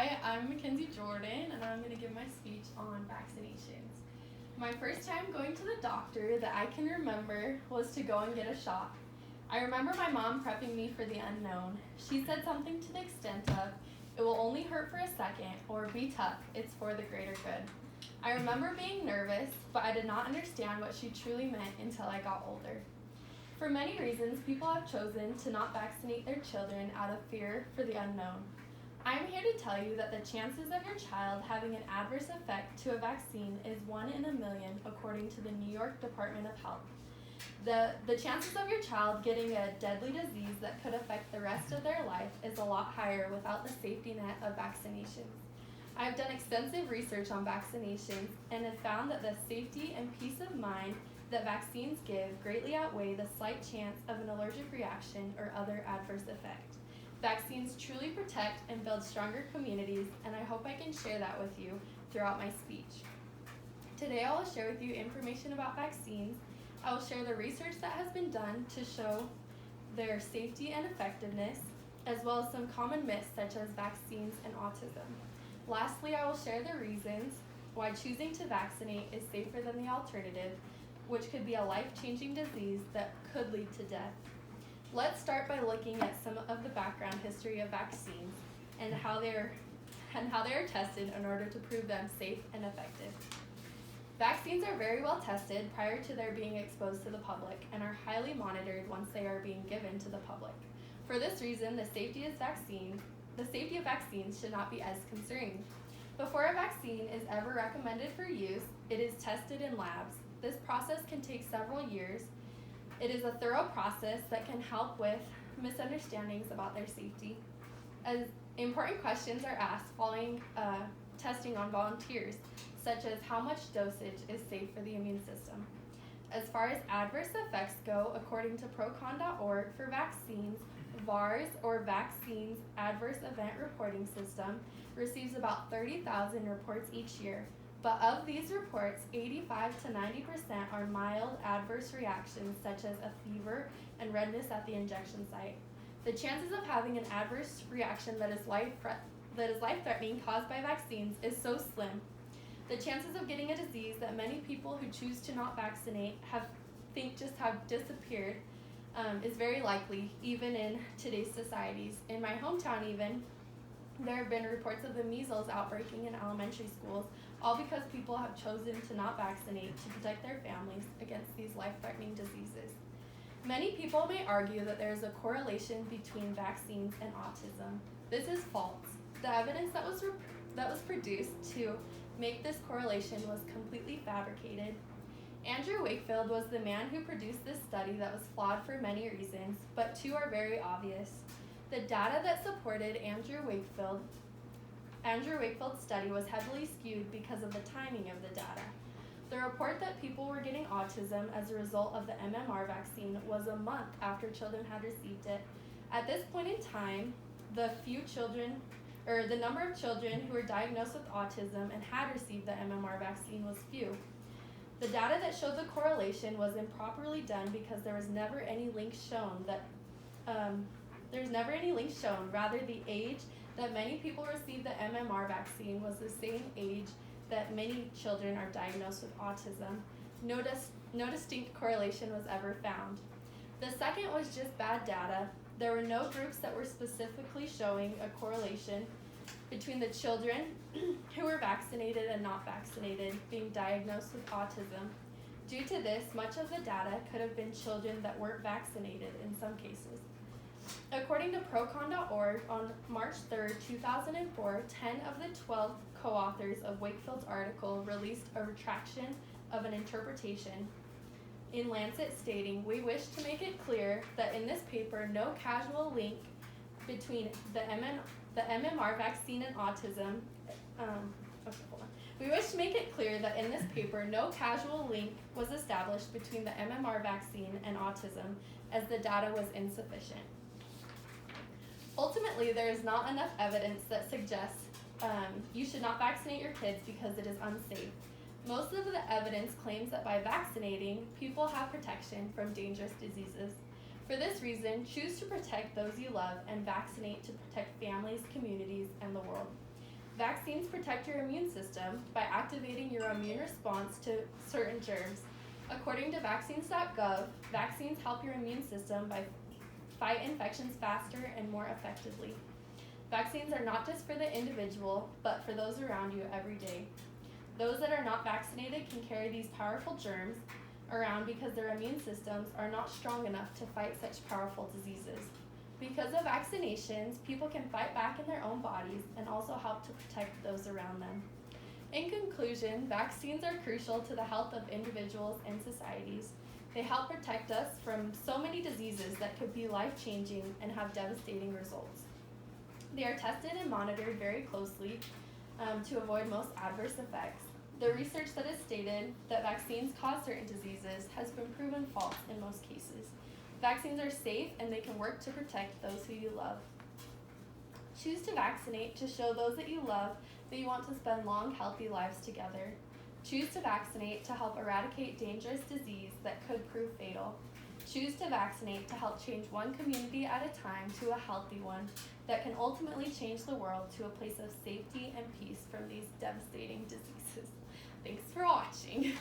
Hi, I'm Mackenzie Jordan, and I'm going to give my speech on vaccinations. My first time going to the doctor that I can remember was to go and get a shot. I remember my mom prepping me for the unknown. She said something to the extent of, "It will only hurt for a second," or "Be tough, it's for the greater good." I remember being nervous, but I did not understand what she truly meant until I got older. For many reasons, people have chosen to not vaccinate their children out of fear for the unknown. I'm here to tell you that the chances of your child having an adverse effect to a vaccine is 1 in a million, according to the New York Department of Health. The chances of your child getting a deadly disease that could affect the rest of their life is a lot higher without the safety net of vaccinations. I have done extensive research on vaccinations and have found that the safety and peace of mind that vaccines give greatly outweigh the slight chance of an allergic reaction or other adverse effect. Vaccines truly protect and build stronger communities, and I hope I can share that with you throughout my speech. Today I will share with you information about vaccines. I will share the research that has been done to show their safety and effectiveness, as well as some common myths such as vaccines and autism. Lastly, I will share the reasons why choosing to vaccinate is safer than the alternative, which could be a life-changing disease that could lead to death. Let's start by looking at some of the background history of vaccines and how they are tested in order to prove them safe and effective. Vaccines are very well tested prior to their being exposed to the public and are highly monitored once they are being given to the public. For this reason, the safety of vaccines should not be as concerning. Before a vaccine is ever recommended for use, it is tested in labs. This process can take several years. It is a thorough process that can help with misunderstandings about their safety. As important questions are asked following testing on volunteers, such as how much dosage is safe for the immune system. As far as adverse effects go, according to procon.org, for vaccines, VAERS, or Vaccines Adverse Event Reporting System, receives about 30,000 reports each year. But of these reports, 85 to 90% are mild adverse reactions such as a fever and redness at the injection site. The chances of having an adverse reaction that is life-threatening caused by vaccines is so slim. The chances of getting a disease that many people who choose to not vaccinate have disappeared is very likely, even in today's societies. In my hometown even, there have been reports of the measles outbreaking in elementary schools, all because people have chosen to not vaccinate to protect their families against these life-threatening diseases. Many people may argue that there is a correlation between vaccines and autism. This is false. The evidence that was produced to make this correlation was completely fabricated. Andrew Wakefield was the man who produced this study that was flawed for many reasons, but two are very obvious. The data that supported Andrew Wakefield's study was heavily skewed because of the timing of the data. The report that people were getting autism as a result of the MMR vaccine was a month after children had received it. At this point in time, the number of children who were diagnosed with autism and had received the MMR vaccine was few. The data that showed the correlation was improperly done because there was never any link shown. Rather, the age that many people received the MMR vaccine was the same age that many children are diagnosed with autism. No distinct correlation was ever found. The second was just bad data. There were no groups that were specifically showing a correlation between the children who were vaccinated and not vaccinated being diagnosed with autism. Due to this, much of the data could have been children that weren't vaccinated in some cases. According to procon.org, on March 3, 2004, 10 of the 12 co-authors of Wakefield's article released a retraction of an interpretation in Lancet stating, "We wish to make it clear that in this paper no causal link between the MMR vaccine and autism We wish to make it clear that in this paper no causal link was established between the MMR vaccine and autism, as the data was insufficient." Ultimately, there is not enough evidence that suggests you should not vaccinate your kids because it is unsafe. Most of the evidence claims that by vaccinating, people have protection from dangerous diseases. For this reason, choose to protect those you love and vaccinate to protect families, communities, and the world. Vaccines protect your immune system by activating your immune response to certain germs. According to vaccines.gov, vaccines help your immune system by fight infections faster and more effectively. Vaccines are not just for the individual, but for those around you every day. Those that are not vaccinated can carry these powerful germs around because their immune systems are not strong enough to fight such powerful diseases. Because of vaccinations, people can fight back in their own bodies and also help to protect those around them. In conclusion, vaccines are crucial to the health of individuals and societies. They help protect us from so many diseases that could be life-changing and have devastating results. They are tested and monitored very closely to avoid most adverse effects. The research that has stated that vaccines cause certain diseases has been proven false in most cases. Vaccines are safe and they can work to protect those who you love. Choose to vaccinate to show those that you love that you want to spend long, healthy lives together. Choose to vaccinate to help eradicate dangerous disease that could prove fatal. Choose to vaccinate to help change one community at a time to a healthy one that can ultimately change the world to a place of safety and peace from these devastating diseases. Thanks for watching.